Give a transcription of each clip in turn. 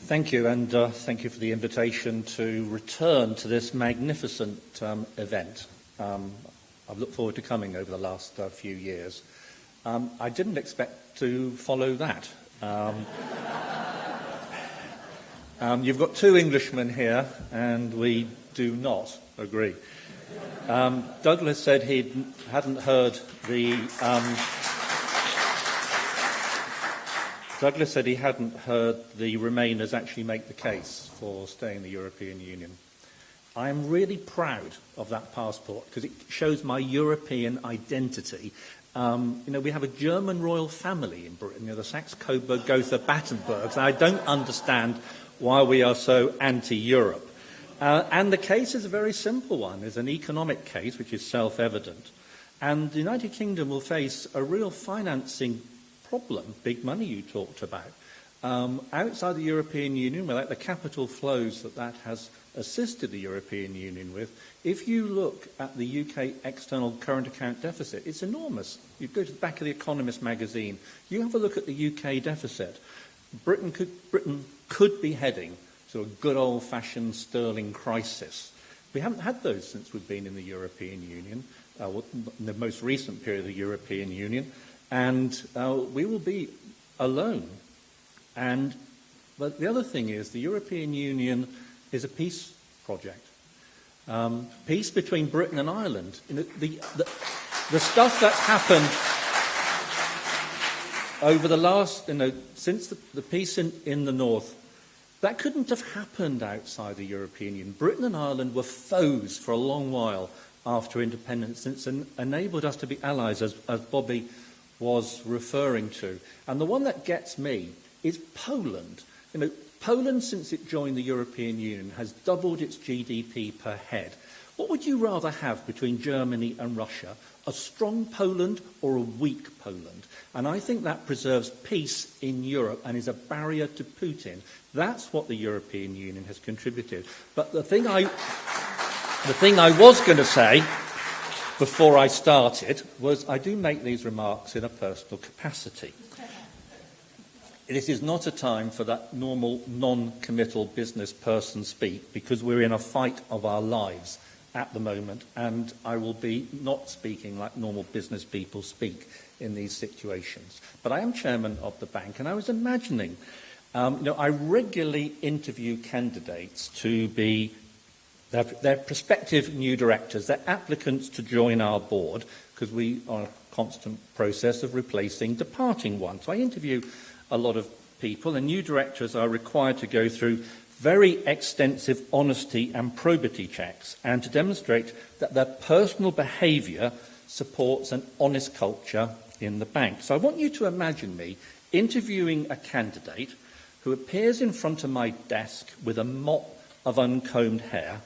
Thank you, and thank you for the invitation to return to this magnificent event. I've looked forward to coming over the last few years. I didn't expect to follow that. You've got two Englishmen here, and we do not agree. Douglas said he hadn't heard the... Douglas said he hadn't heard the Remainers actually make the case for staying in the European Union. I am really proud of that passport because it shows my European identity. We have a German royal family in Britain, the Saxe-Coburg-Gotha-Battenbergs, and I don't understand why we are so anti-Europe. And the case is a very simple one. It's an economic case, which is self-evident. And the United Kingdom will face a real financing problem, big money you talked about. Outside the European Union, without the capital flows that has assisted the European Union with, if you look at the UK external current account deficit, it's enormous. You go to the back of The Economist magazine, you have a look at the UK deficit. Britain could be heading to a good old-fashioned sterling crisis. We haven't had those since we've been in the European Union, in the most recent period of the European Union. And we will be alone. But the other thing is the European Union is a peace project. Peace between Britain and Ireland. The stuff that's happened over the last, since the peace in the north, that couldn't have happened outside the European Union. Britain and Ireland were foes for a long while after independence, and it's enabled us to be allies, as Bobby was referring to. And the one that gets me is Poland. Poland, since it joined the European Union, has doubled its GDP per head. What would you rather have between Germany and Russia? A strong Poland or a weak Poland? And I think that preserves peace in Europe and is a barrier to Putin. That's what the European Union has contributed. But the thing I was going to say before I started was I do make these remarks in a personal capacity. This is not a time for that normal non-committal business person speak because we're in a fight of our lives at the moment, and I will be not speaking like normal business people speak in these situations. But I am chairman of the bank, and I was imagining, I regularly interview candidates to be they're prospective new directors. They're applicants to join our board because we are in a constant process of replacing departing ones. So I interview a lot of people, and new directors are required to go through very extensive honesty and probity checks and to demonstrate that their personal behaviour supports an honest culture in the bank. So I want you to imagine me interviewing a candidate who appears in front of my desk with a mop of uncombed hair,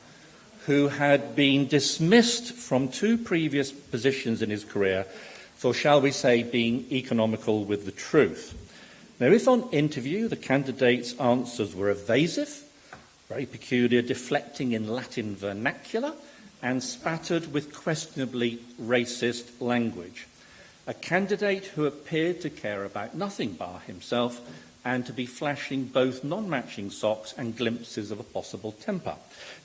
who had been dismissed from 2 previous positions in his career for, shall we say, being economical with the truth. Now, if on interview the candidate's answers were evasive, very peculiar, deflecting in Latin vernacular, and spattered with questionably racist language, a candidate who appeared to care about nothing bar himself and to be flashing both non-matching socks and glimpses of a possible temper.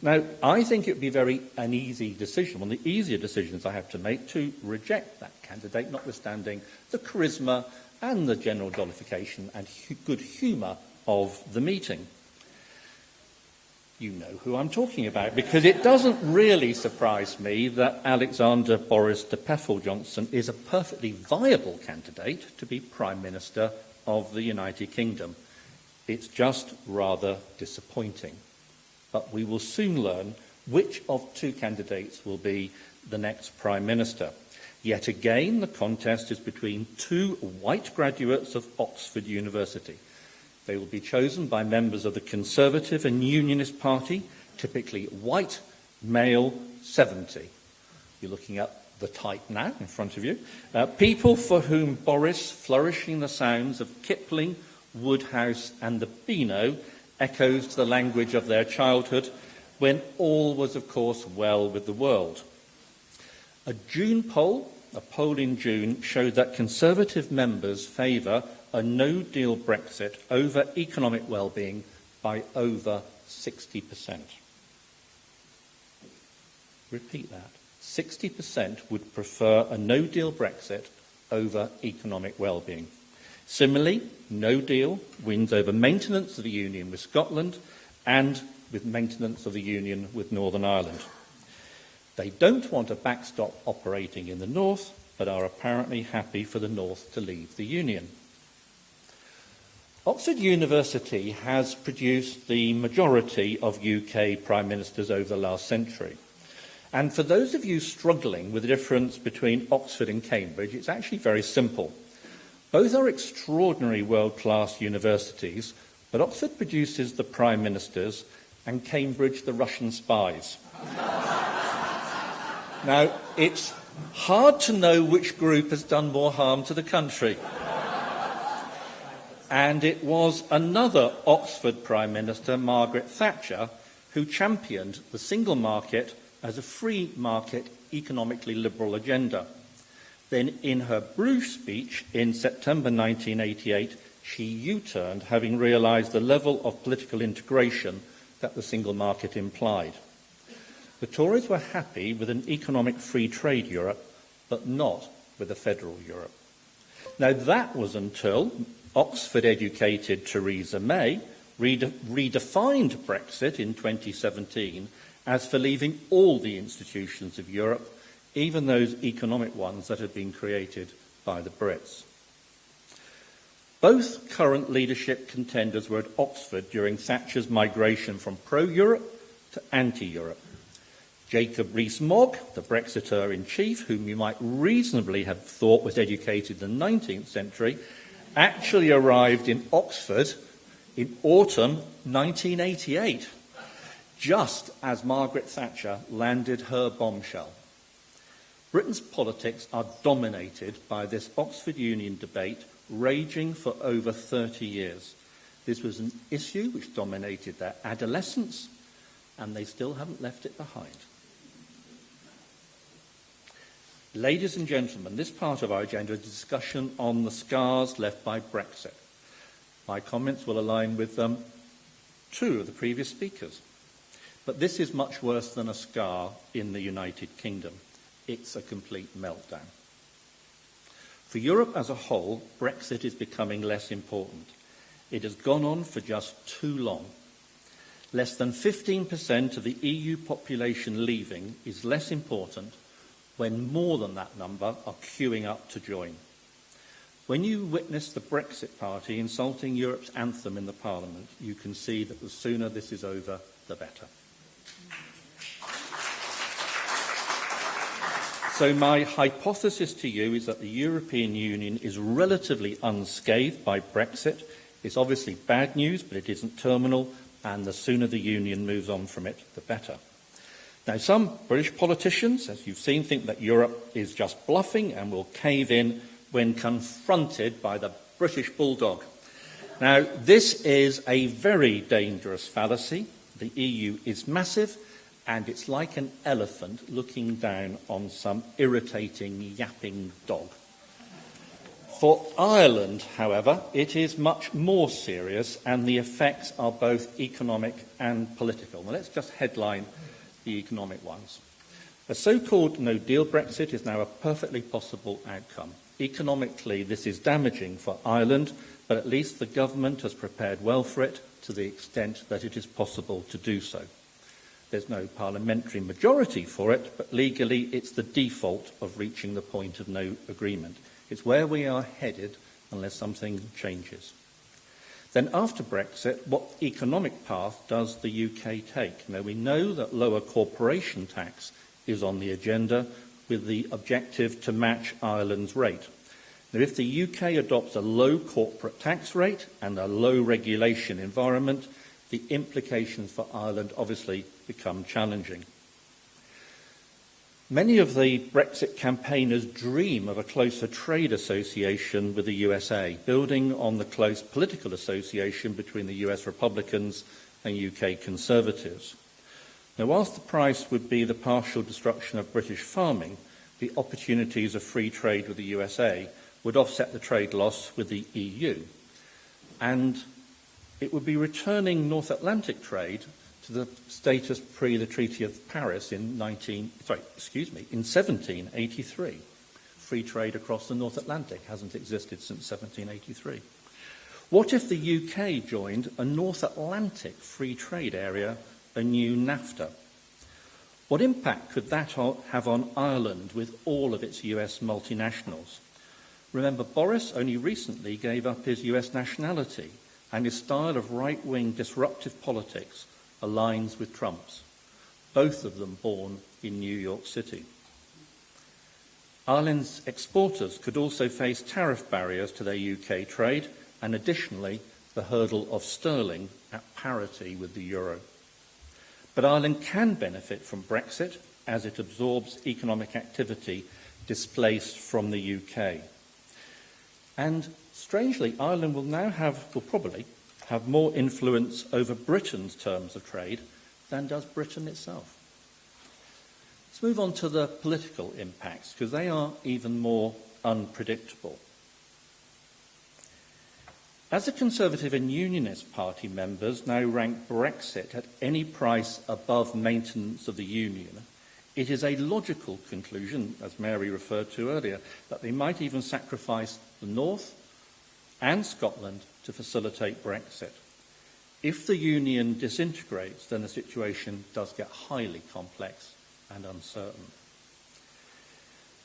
Now, I think it would be an easy decision, one of the easier decisions I have to make, to reject that candidate, notwithstanding the charisma and the general jollification and good humour of the meeting. You know who I'm talking about, because it doesn't really surprise me that Alexander Boris de Pfeffel-Johnson is a perfectly viable candidate to be Prime Minister of the United Kingdom. It's just rather disappointing. But we will soon learn which of 2 candidates will be the next Prime Minister. Yet again, the contest is between 2 white graduates of Oxford University. They will be chosen by members of the Conservative and Unionist Party, typically white, male, 70. You're looking at the type now in front of you. People for whom Boris, flourishing the sounds of Kipling, Woodhouse and the Beano, echoes the language of their childhood, when all was, of course, well with the world. A poll in June, showed that Conservative members favour a no-deal Brexit over economic well-being by over 60%. Repeat that. 60% would prefer a no-deal Brexit over economic well-being. Similarly, no deal wins over maintenance of the Union with Scotland and with maintenance of the Union with Northern Ireland. They don't want a backstop operating in the north, but are apparently happy for the north to leave the Union. Oxford University has produced the majority of UK Prime Ministers over the last century. And for those of you struggling with the difference between Oxford and Cambridge, it's actually very simple. Both are extraordinary world-class universities, but Oxford produces the Prime Ministers and Cambridge the Russian spies. Now, it's hard to know which group has done more harm to the country. And it was another Oxford Prime Minister, Margaret Thatcher, who championed the single market as a free market, economically liberal agenda. Then in her Bruges speech in September 1988, she U-turned, having realised the level of political integration that the single market implied. The Tories were happy with an economic free trade Europe, but not with a federal Europe. Now that was until Oxford-educated Theresa May redefined Brexit in 2017 as for leaving all the institutions of Europe, even those economic ones that had been created by the Brits. Both current leadership contenders were at Oxford during Thatcher's migration from pro-Europe to anti-Europe. Jacob Rees-Mogg, the Brexiteer-in-chief, whom you might reasonably have thought was educated in the 19th century, actually arrived in Oxford in autumn 1988, just as Margaret Thatcher landed her bombshell. Britain's politics are dominated by this Oxford Union debate raging for over 30 years. This was an issue which dominated their adolescence, and they still haven't left it behind. Ladies and gentlemen, this part of our agenda is a discussion on the scars left by Brexit. My comments will align with two of the previous speakers. But this is much worse than a scar in the United Kingdom. It's a complete meltdown. For Europe as a whole, Brexit is becoming less important. It has gone on for just too long. Less than 15% of the EU population leaving is less important when more than that number are queuing up to join. When you witness the Brexit Party insulting Europe's anthem in the Parliament, you can see that the sooner this is over, the better. So my hypothesis to you is that the European Union is relatively unscathed by Brexit. It's obviously bad news, but it isn't terminal, and the sooner the Union moves on from it, the better. Now, some British politicians, as you've seen, think that Europe is just bluffing and will cave in when confronted by the British bulldog. Now, this is a very dangerous fallacy. The EU is massive, and it's like an elephant looking down on some irritating, yapping dog. For Ireland, however, it is much more serious, and the effects are both economic and political. Now, let's just headline the economic ones. A so-called no-deal Brexit is now a perfectly possible outcome. Economically, this is damaging for Ireland, but at least the government has prepared well for it to the extent that it is possible to do so. There's no parliamentary majority for it, but legally it's the default of reaching the point of no agreement. It's where we are headed unless something changes. Then after Brexit, what economic path does the UK take? Now, we know that lower corporation tax is on the agenda with the objective to match Ireland's rate. Now, if the UK adopts a low corporate tax rate and a low regulation environment, the implications for Ireland obviously become challenging. Many of the Brexit campaigners dream of a closer trade association with the USA, building on the close political association between the US Republicans and UK Conservatives. Now, whilst the price would be the partial destruction of British farming, the opportunities of free trade with the USA would offset the trade loss with the EU. And It would be returning North Atlantic trade to the status pre the Treaty of Paris in 1783. Free trade across the North Atlantic hasn't existed since 1783. What if the UK joined a North Atlantic free trade area, a new NAFTA? What impact could that have on Ireland with all of its US multinationals? Remember, Boris only recently gave up his US nationality, and his style of right-wing disruptive politics aligns with Trump's, both of them born in New York City. Ireland's exporters could also face tariff barriers to their UK trade, and additionally, the hurdle of sterling at parity with the euro. But Ireland can benefit from Brexit as it absorbs economic activity displaced from the UK. And strangely, Ireland will probably have more influence over Britain's terms of trade than does Britain itself. Let's move on to the political impacts, because they are even more unpredictable. As the Conservative and Unionist Party members now rank Brexit at any price above maintenance of the Union, it is a logical conclusion, as Mary referred to earlier, that they might even sacrifice the North and Scotland to facilitate Brexit. If the Union disintegrates, then the situation does get highly complex and uncertain.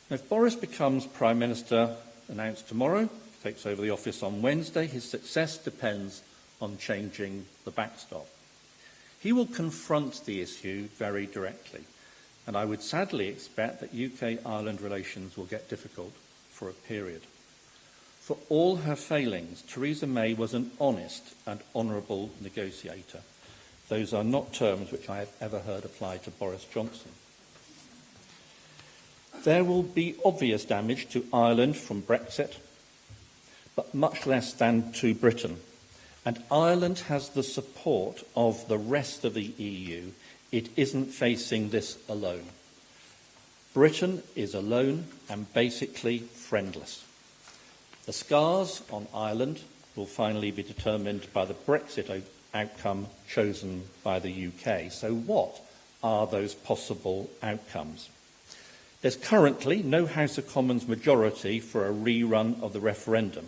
If Boris becomes Prime Minister, announced tomorrow, takes over the office on Wednesday, his success depends on changing the backstop. He will confront the issue very directly, and I would sadly expect that UK-Ireland relations will get difficult for a period. For all her failings, Theresa May was an honest and honourable negotiator. Those are not terms which I have ever heard applied to Boris Johnson. There will be obvious damage to Ireland from Brexit, but much less than to Britain. And Ireland has the support of the rest of the EU. It isn't facing this alone. Britain is alone and basically friendless. The scars on Ireland will finally be determined by the Brexit outcome chosen by the UK. So what are those possible outcomes? There's currently no House of Commons majority for a rerun of the referendum.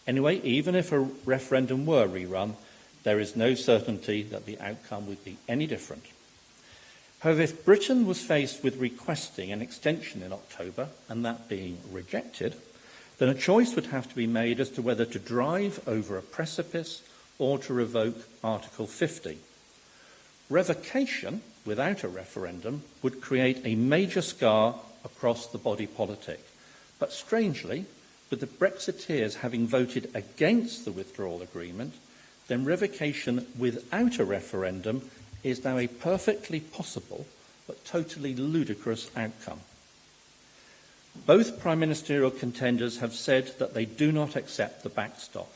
Anyway, even if a referendum were rerun, there is no certainty that the outcome would be any different. However, if Britain was faced with requesting an extension in October, and that being rejected, then a choice would have to be made as to whether to drive over a precipice or to revoke Article 50. Revocation, without a referendum, would create a major scar across the body politic. But strangely, with the Brexiteers having voted against the withdrawal agreement, then revocation without a referendum is now a perfectly possible but totally ludicrous outcome. Both prime ministerial contenders have said that they do not accept the backstop.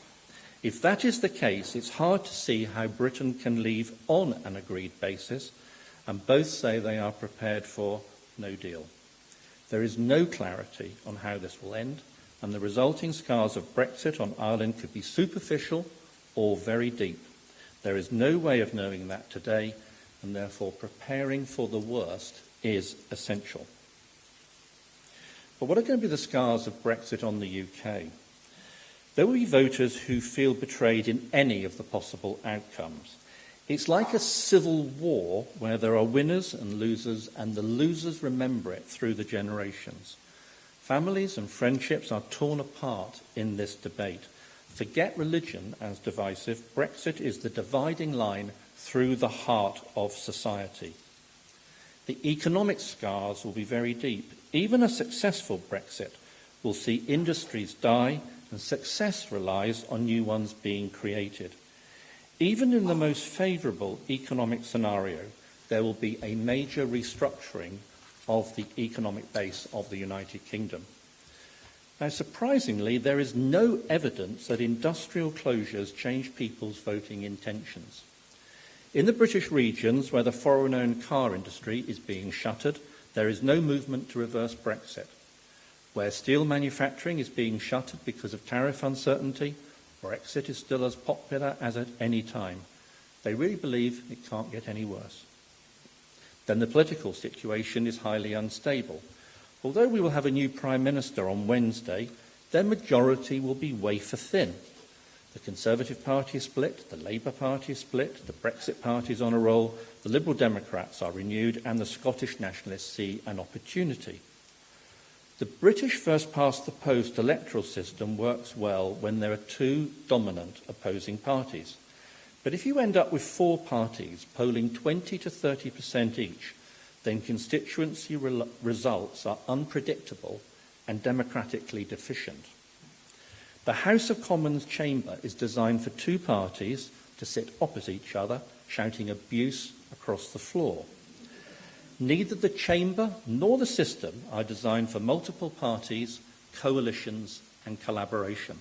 If that is the case, it's hard to see how Britain can leave on an agreed basis, and both say they are prepared for no deal. There is no clarity on how this will end, and the resulting scars of Brexit on Ireland could be superficial or very deep. There is no way of knowing that today, and therefore preparing for the worst is essential. But what are going to be the scars of Brexit on the UK? There will be voters who feel betrayed in any of the possible outcomes. It's like a civil war where there are winners and losers, and the losers remember it through the generations. Families and friendships are torn apart in this debate. Forget religion as divisive. Brexit is the dividing line through the heart of society. The economic scars will be very deep. Even a successful Brexit will see industries die, and success relies on new ones being created. Even in the most favourable economic scenario, there will be a major restructuring of the economic base of the United Kingdom. Now, surprisingly, there is no evidence that industrial closures change people's voting intentions. In the British regions where the foreign-owned car industry is being shuttered, there is no movement to reverse Brexit. Where steel manufacturing is being shuttered because of tariff uncertainty, Brexit is still as popular as at any time. They really believe it can't get any worse. Then the political situation is highly unstable. Although we will have a new Prime Minister on Wednesday, their majority will be wafer thin. The Conservative Party is split, the Labour Party is split, the Brexit Party is on a roll, the Liberal Democrats are renewed, and the Scottish Nationalists see an opportunity. The British first-past-the-post electoral system works well when there are two dominant opposing parties. But if you end up with four parties polling 20 to 30% each, then constituency results are unpredictable and democratically deficient. The House of Commons chamber is designed for two parties to sit opposite each other, shouting abuse across the floor. Neither the chamber nor the system are designed for multiple parties, coalitions and collaboration.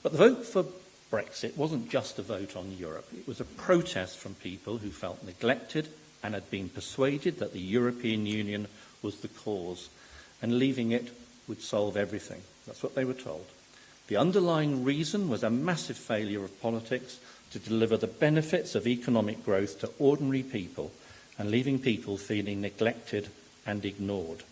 But the vote for Brexit wasn't just a vote on Europe. It was a protest from people who felt neglected and had been persuaded that the European Union was the cause, and leaving it would solve everything. That's what they were told. The underlying reason was a massive failure of politics to deliver the benefits of economic growth to ordinary people and leaving people feeling neglected and ignored.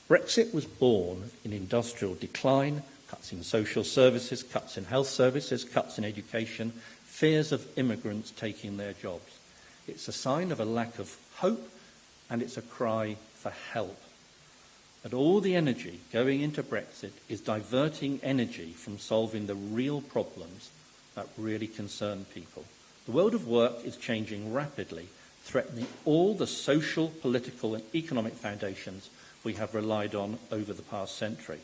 Brexit was born in industrial decline, cuts in social services, cuts in health services, cuts in education, fears of immigrants taking their jobs. It's a sign of a lack of hope, and it's a cry for help. And all the energy going into Brexit is diverting energy from solving the real problems that really concern people. The world of work is changing rapidly, threatening all the social, political and economic foundations we have relied on over the past century.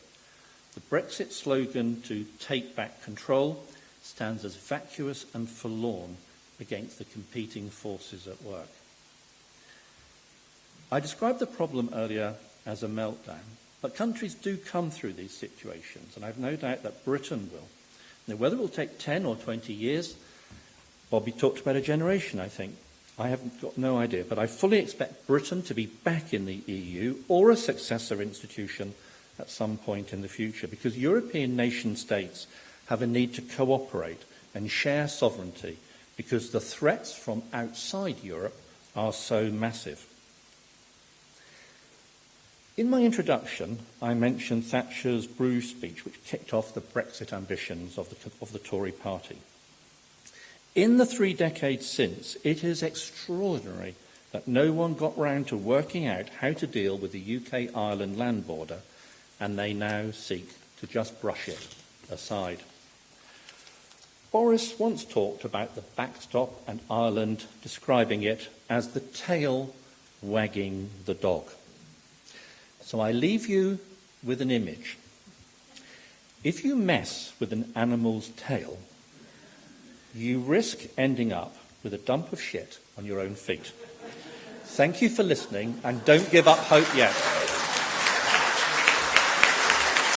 The Brexit slogan to take back control stands as vacuous and forlorn against the competing forces at work. I described the problem earlier as a meltdown, but countries do come through these situations, and I've no doubt that Britain will. Now, whether it will take 10 or 20 years, Bobby talked about a generation, I think. I haven't got no idea, but I fully expect Britain to be back in the EU or a successor institution at some point in the future, because European nation states have a need to cooperate and share sovereignty because the threats from outside Europe are so massive. In my introduction, I mentioned Thatcher's Bruges speech, which kicked off the Brexit ambitions of the Tory party. In the 3 decades since, it is extraordinary that no one got round to working out how to deal with the UK-Ireland land border, and they now seek to just brush it aside. Boris once talked about the backstop and Ireland, describing it as the tail wagging the dog. So I leave you with an image. If you mess with an animal's tail, you risk ending up with a dump of shit on your own feet. Thank you for listening, and don't give up hope yet.